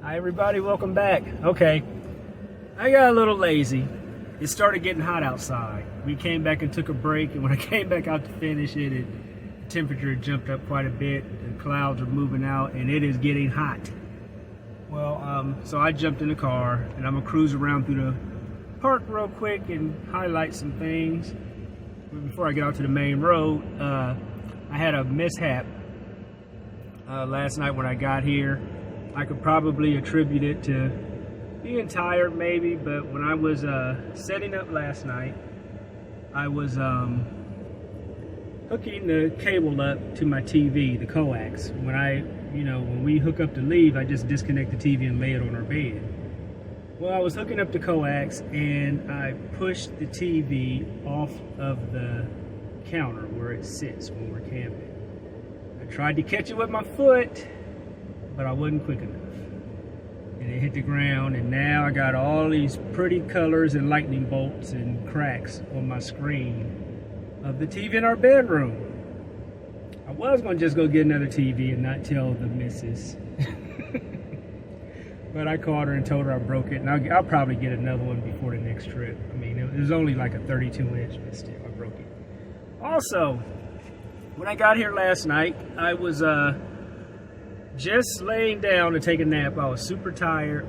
Hi everybody, welcome back. Okay, I got a little lazy. It started getting hot outside. We came back and took a break, and when I came back out to finish it, the temperature had jumped up quite a bit. The clouds are moving out, and it is getting hot. Well, so I jumped in the car, and I'm gonna cruise around through the park real quick and highlight some things. Before I get out to the main road, I had a mishap last night when I got here. I could probably attribute it to being tired maybe, but when I was setting up last night, I was hooking the cable up to my TV, the coax. When we hook up to leave, I just disconnect the TV and lay it on our bed. Well, I was hooking up the coax and I pushed the TV off of the counter where it sits when we're camping. I tried to catch it with my foot, but I wasn't quick enough. And it hit the ground, and now I got all these pretty colors and lightning bolts and cracks on my screen of the TV in our bedroom. I was gonna just go get another TV and not tell the missus. But I called her and told her I broke it, and I'll probably get another one before the next trip. I mean, it was only like a 32-inch, but still, I broke it. Also, when I got here last night, I was just laying down to take a nap. I was super tired,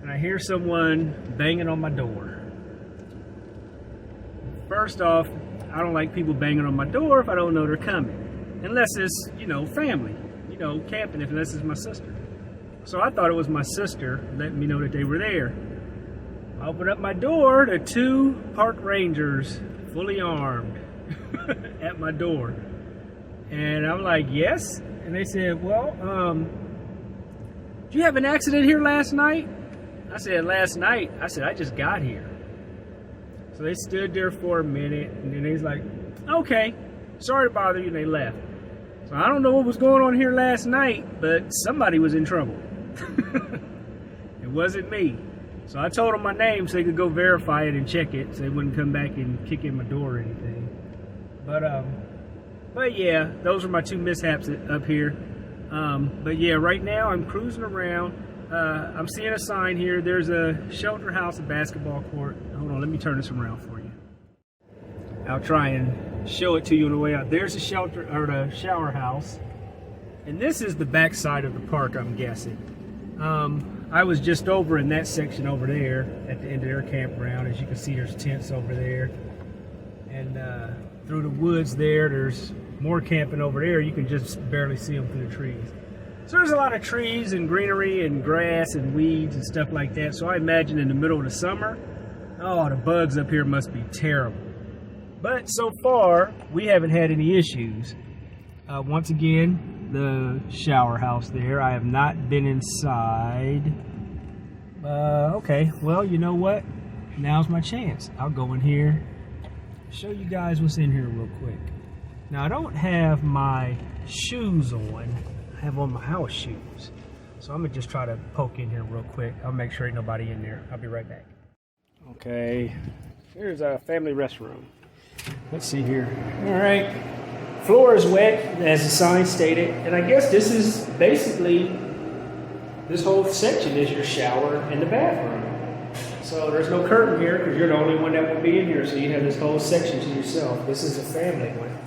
and I hear someone banging on my door. First off, I don't like people banging on my door if I don't know they're coming, unless it's, family, camping, unless it's my sister. So I thought it was my sister letting me know that they were there. I opened up my door to two park rangers, fully armed, at my door. And I'm like, yes? And they said, well, did you have an accident here last night? I said, last night? I said, I just got here. So they stood there for a minute, and then they was like, okay, sorry to bother you, and they left. So I don't know what was going on here last night, but somebody was in trouble. It wasn't me. So I told them my name so they could go verify it and check it, so they wouldn't come back and kick in my door or anything. But yeah, those are my two mishaps up here. But yeah, right now I'm cruising around. I'm seeing a sign here. There's a shelter house, a basketball court. Hold on, let me turn this around for you. I'll try and show it to you on the way out. There's a shelter, or the shower house. And this is the back side of the park, I'm guessing. I was just over in that section over there at the end of their campground. As you can see, there's tents over there. And through the woods there's more camping over there. You can just barely see them through the trees. So there's a lot of trees and greenery and grass and weeds and stuff like that. So I imagine in the middle of the summer, oh, the bugs up here must be terrible. But so far, we haven't had any issues. Once again, the shower house there. I have not been inside. Okay, well, you know what? Now's my chance. I'll go in here, show you guys what's in here real quick. Now, I don't have my shoes on. I have on my house shoes. So I'm gonna just try to poke in here real quick. I'll make sure ain't nobody in there. I'll be right back. Okay, here's a family restroom. Let's see here. All right, floor is wet, as the sign stated. And I guess this is basically, this whole section is your shower and the bathroom. So there's no curtain here because you're the only one that will be in here. So you have this whole section to yourself. This is a family one.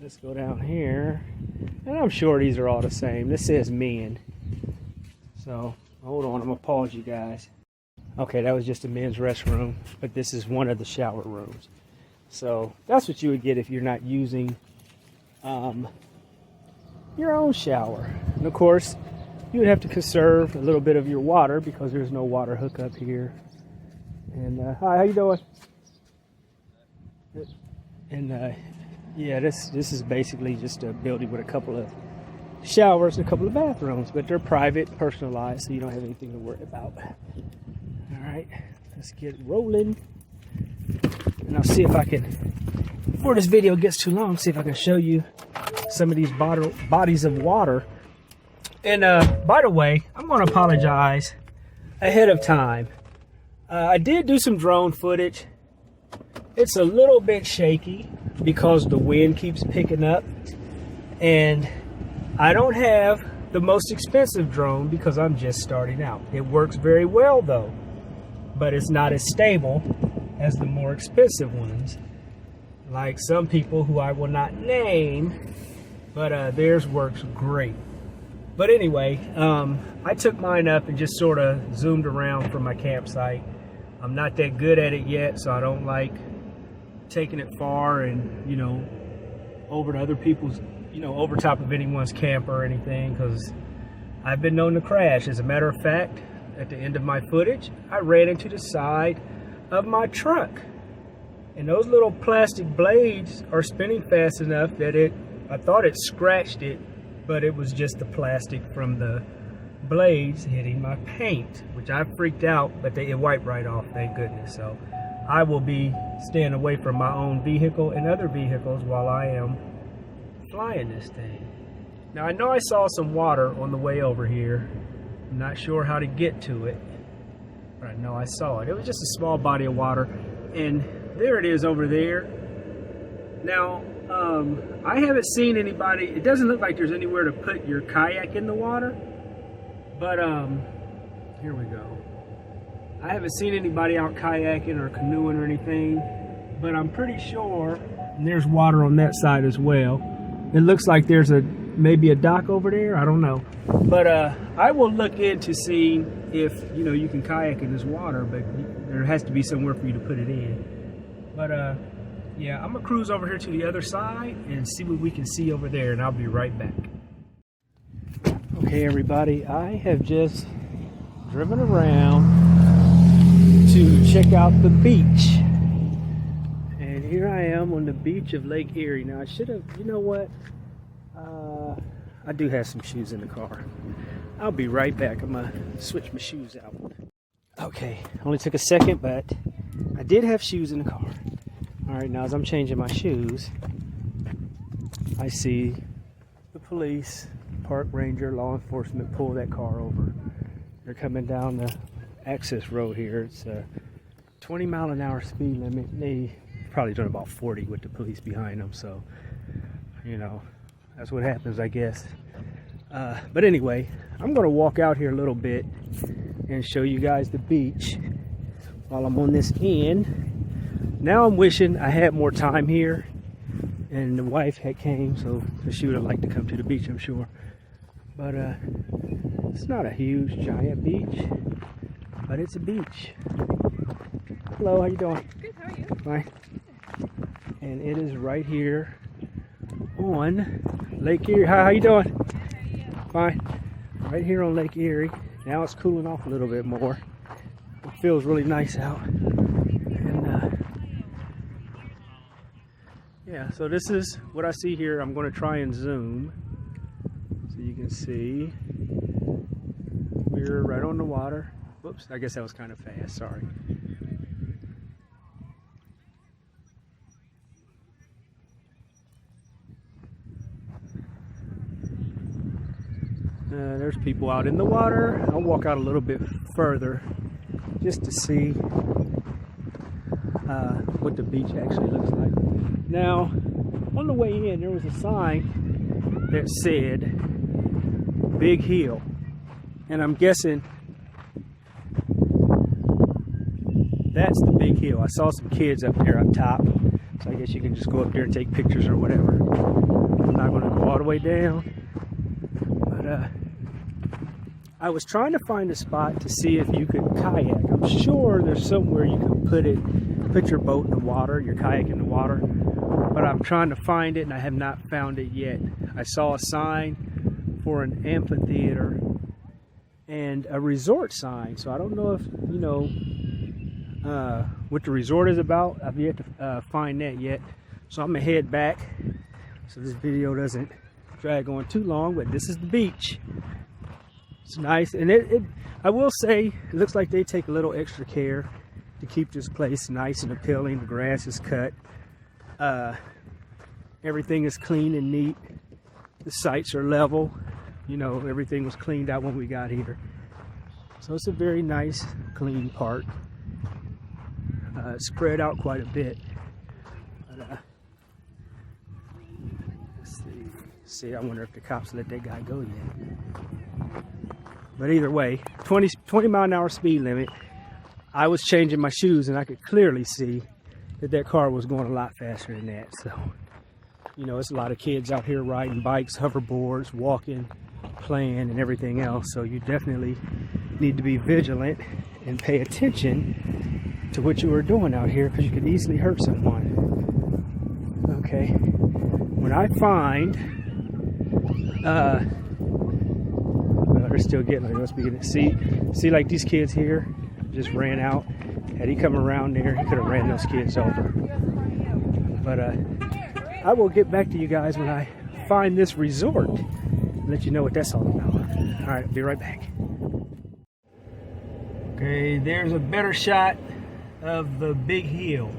Let's go down here. And I'm sure these are all the same. This says men. So hold on, I'm gonna pause you guys. Okay, that was just a men's restroom, but this is one of the shower rooms. So that's what you would get if you're not using your own shower. And of course, you would have to conserve a little bit of your water because there's no water hookup here. And hi, how you doing? And yeah, this is basically just a building with a couple of showers and a couple of bathrooms, but they're private, personalized, so you don't have anything to worry about. All right, let's get rolling. And I'll see if I can, before this video gets too long, see if I can show you some of these bodies of water. And by the way, I'm going to apologize ahead of time. I did do some drone footage. It's a little bit shaky because the wind keeps picking up, and I don't have the most expensive drone because I'm just starting out. It works very well though, but it's not as stable as the more expensive ones. Like some people who I will not name, but theirs works great. But anyway, I took mine up and just sort of zoomed around from my campsite. I'm not that good at it yet, so I don't like taking it far and, you know, over to other people's, you know, over top of anyone's camper or anything, because I've been known to crash. As a matter of fact, at the end of my footage, I ran into the side of my truck. And those little plastic blades are spinning fast enough that I thought it scratched it, but it was just the plastic from the blades hitting my paint, which I freaked out, but it wiped right off, thank goodness. So I will be staying away from my own vehicle and other vehicles while I am flying this thing. Now I know I saw some water on the way over here. I'm not sure how to get to it, but I know I saw it. It was just a small body of water, and there it is over there. Now, I haven't seen anybody, it doesn't look like there's anywhere to put your kayak in the water, but here we go. I haven't seen anybody out kayaking or canoeing or anything, but I'm pretty sure, and there's water on that side as well. It looks like there's maybe a dock over there, I don't know. But I will look into seeing if, you know, you can kayak in this water, but there has to be somewhere for you to put it in. But yeah, I'm gonna cruise over here to the other side and see what we can see over there, and I'll be right back. Okay, everybody, I have just driven around to check out the beach. And here I am on the beach of Lake Erie. Now I should have, you know what? I do have some shoes in the car. I'll be right back. I'm gonna switch my shoes out. Okay, only took a second, but I did have shoes in the car. All right, now as I'm changing my shoes, I see the police, park ranger, law enforcement pull that car over. They're coming down the access road here. It's a 20-mile-an-hour speed limit. They probably doing about 40 with the police behind them, so, you know, that's what happens, I guess. But anyway, I'm gonna walk out here a little bit and show you guys the beach while I'm on this end. Now I'm wishing I had more time here, and the wife had came, so she would have liked to come to the beach, I'm sure. But it's not a huge, giant beach, but it's a beach. Hello, how you doing? Good, how are you? Fine. And it is right here on Lake Erie. How you doing? Good, how are you? Fine. Right here on Lake Erie. Now it's cooling off a little bit more. It feels really nice out. Yeah, so this is what I see here. I'm going to try and zoom so you can see. We're right on the water. Whoops, I guess that was kind of fast, sorry. There's people out in the water. I'll walk out a little bit further just to see what the beach actually looks like. Now, on the way in, there was a sign that said Big Hill, and I'm guessing that's the Big Hill. I saw some kids up there up top, so I guess you can just go up there and take pictures or whatever. I'm not going to go all the way down, but I was trying to find a spot to see if you could kayak. I'm sure there's somewhere you can put your boat in the water, your kayak in the water, but I'm trying to find it and I have not found it yet. I saw a sign for an amphitheater and a resort sign, so I don't know if, you know, what the resort is about. I've yet to find that yet, so I'm gonna head back so this video doesn't drag on too long. But this is the beach. It's nice, and I will say it looks like they take a little extra care to keep this place nice and appealing. The grass is cut, everything is clean and neat. The sites are level, you know, everything was cleaned out when we got here, so it's a very nice clean park. Spread out quite a bit, but let's see, See, I wonder if the cops let that guy go yet. But either way, 20 mile an hour speed limit. I was changing my shoes and I could clearly see that that car was going a lot faster than that. So, you know, it's a lot of kids out here riding bikes, hoverboards, walking, playing, and everything else. So you definitely need to be vigilant and pay attention to what you are doing out here, because you could easily hurt someone. Okay. When I find, well, they're still getting, they must be getting, see like these kids here just ran out. Had he come around there, he could have ran those kids over. But I will get back to you guys when I find this resort and let you know what that's all about. All right, I'll be right back. Okay, there's a better shot of the big hill.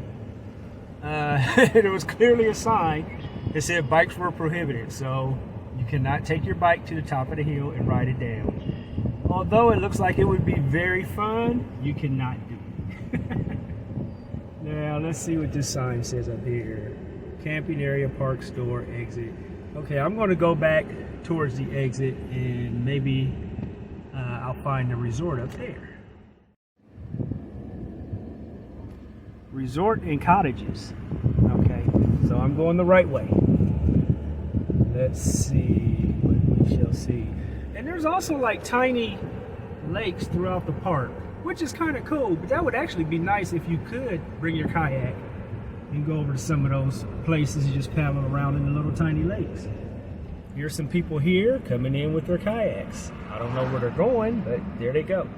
There was clearly a sign that said bikes were prohibited, so you cannot take your bike to the top of the hill and ride it down. Although it looks like it would be very fun, you cannot do it. Now let's see what this sign says up here. Camping area, park, store, exit. Okay, I'm going to go back towards the exit and maybe I'll find the resort up there. Resort and cottages. Okay, so I'm going the right way. Let's see what we shall see. And there's also like tiny lakes throughout the park, which is kind of cool, but that would actually be nice if you could bring your kayak and go over to some of those places and just paddle around in the little tiny lakes. Here's some people here coming in with their kayaks. I don't know where they're going, but there they go.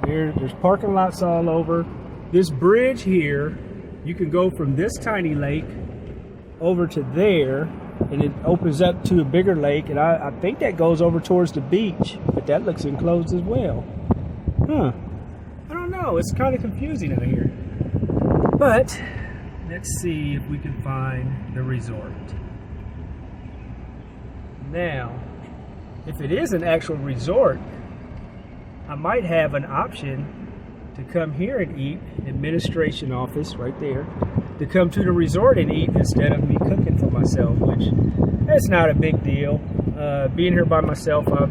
There's parking lots all over. This bridge here, you can go from this tiny lake over to there, and it opens up to a bigger lake, and I think that goes over towards the beach, but that looks enclosed as well. Huh. I don't know. It's kind of confusing out here. But let's see if we can find the resort. Now, if it is an actual resort, I might have an option to come here and eat, administration office right there, to come to the resort and eat instead of me cooking for myself, which that's not a big deal. Being here by myself, I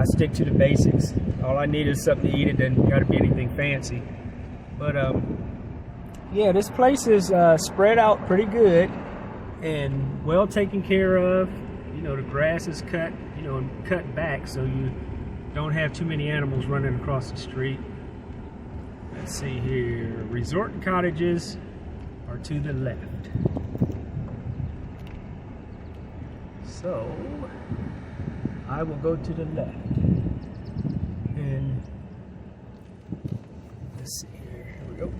stick to the basics. All I need is something to eat. It doesn't got to be anything fancy. But yeah, this place is spread out pretty good and well taken care of. You know, the grass is cut, and cut back so you don't have too many animals running across the street. Let's see here. Resort and cottages are to the left. So I will go to the left. And let's see here. Here we go.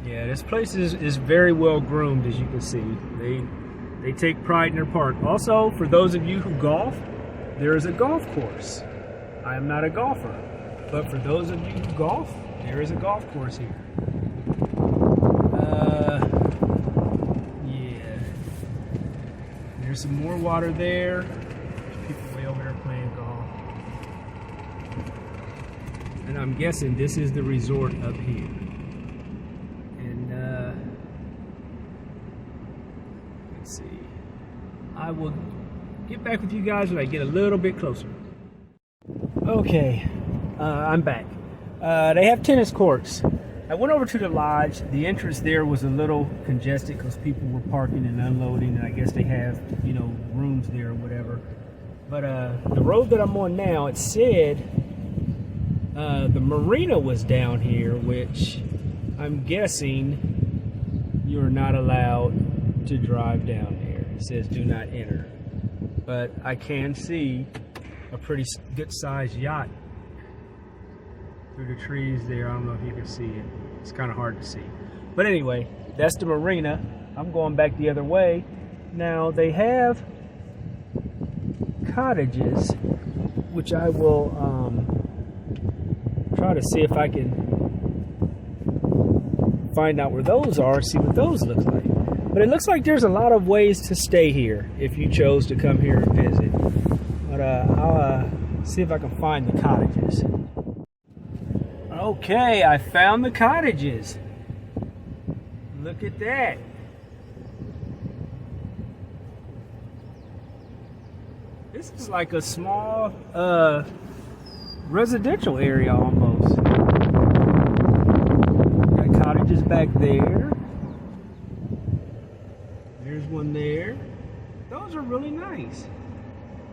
Yeah, this place is very well groomed, as you can see. They take pride in their park. Also, for those of you who golf, there is a golf course. I am not a golfer, but for those of you who golf, there is a golf course here. Yeah. There's some more water there. There's people way over there playing golf. And I'm guessing this is the resort up here. Let's see. I will get back with you guys when I get a little bit closer. Okay, I'm back. They have tennis courts. I went over to the lodge. The entrance there was a little congested because people were parking and unloading, and I guess they have, rooms there or whatever. But the road that I'm on now, it said the marina was down here, which I'm guessing you're not allowed to drive down there. It says do not enter. But I can see a pretty good sized yacht through the trees there. I don't know if you can see it. It's kind of hard to see. But anyway, that's the marina. I'm going back the other way. Now they have cottages, which I will try to see if I can find out where those are, see what those look like. But it looks like there's a lot of ways to stay here if you chose to come here and visit. But I'll see if I can find the cottages. Okay, I found the cottages. Look at that. This is like a small residential area almost. Got cottages back there. There's one there. Those are really nice.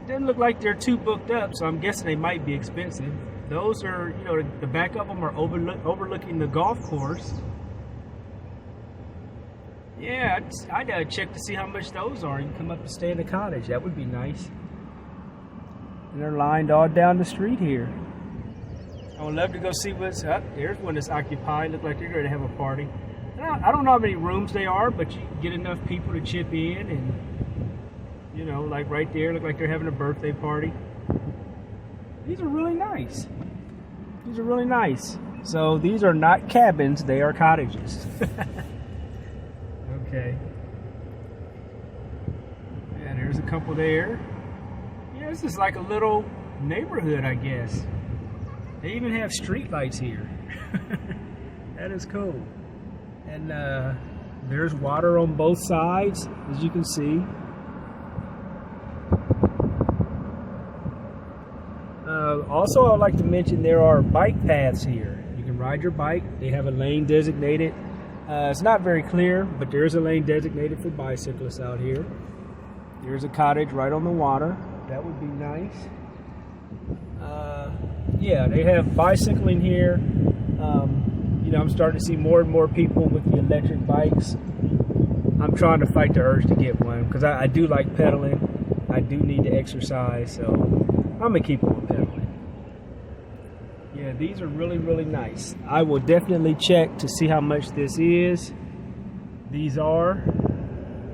It doesn't look like they're too booked up, so I'm guessing they might be expensive. Those are, you know, the back of them are overlooking the golf course. Yeah, I'd check to see how much those are. You can come up and stay in the cottage. That would be nice. And they're lined all down the street here. I would love to go see what's up. There's one that's occupied. Look like they're going to have a party. I don't know how many rooms they are, but you get enough people to chip in, and you know, like right there, look like they're having a birthday party. These are really nice. These are really nice. So these are not cabins, they are cottages. Okay. Yeah, there's a couple there. Yeah, this is like a little neighborhood, I guess. They even have street lights here. That is cool. And there's water on both sides, as you can see. Also, I'd like to mention there are bike paths here. You can ride your bike. They have a lane designated. It's not very clear, but there is a lane designated for bicyclists out here. There's a cottage right on the water. That would be nice. Yeah, they have bicycling here. You know, I'm starting to see more and more people with the electric bikes. I'm trying to fight the urge to get one because I do like pedaling. I do need to exercise, so I'm going to keep on pedaling. Yeah, these are really, really nice. I will definitely check to see how much this is. These are,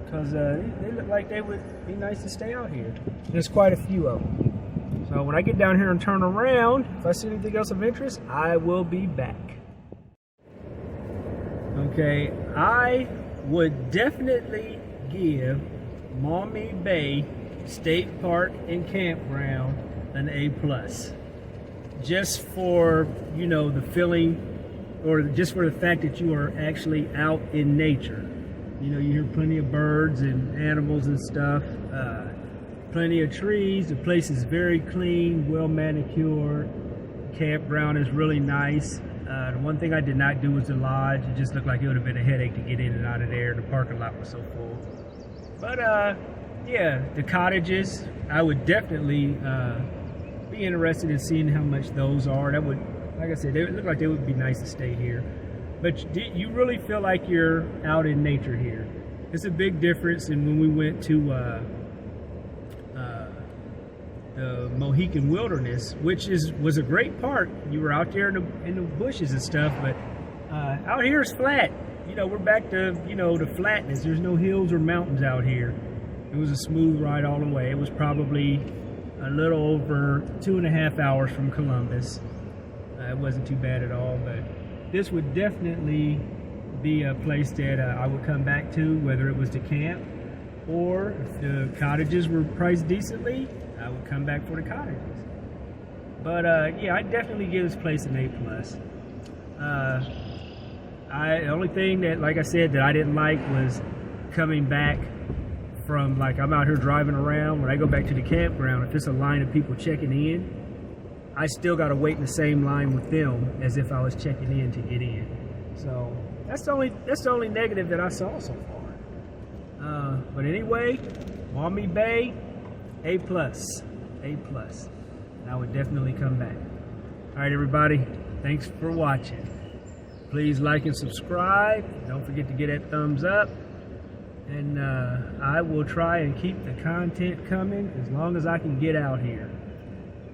because they look like they would be nice to stay out here. There's quite a few of them. So when I get down here and turn around, if I see anything else of interest, I will be back. Okay, I would definitely give Maumee Bay State Park and Campground an A+. Just for, you know, the feeling, or just for the fact that you are actually out in nature. You know, you hear plenty of birds and animals and stuff, plenty of trees. The place is very clean, well manicured. Campground is really nice. The one thing I did not do was the lodge. It just looked like it would have been a headache to get in and out of there. The parking lot was so full. But yeah, the cottages, I would definitely be interested in seeing how much those are. That would, like I said, they would look like they would be nice to stay here. But you really feel like you're out in nature here. It's a big difference in when we went to the Mohican Wilderness, which was a great park. You were out there in the bushes and stuff, but out here is flat. You know, we're back to, you know, the flatness. There's no hills or mountains out here. It was a smooth ride all the way. It was probably a little over 2.5 hours from Columbus. It wasn't too bad at all, but this would definitely be a place that I would come back to, whether it was to camp or if the cottages were priced decently, I would come back for the cottages. But yeah, I'd definitely give this place an A+. The only thing that, like I said, that I didn't like was coming back from, like, I'm out here driving around. When I go back to the campground, if it's a line of people checking in, I still got to wait in the same line with them as if I was checking in to get in. So that's the only negative that I saw so far. But anyway, Maumee Bay, A+. And I would definitely come back. All right, everybody, thanks for watching. Please like and subscribe. Don't forget to get that thumbs up. And I will try and keep the content coming as long as I can get out here.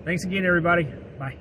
Thanks again, everybody. Bye.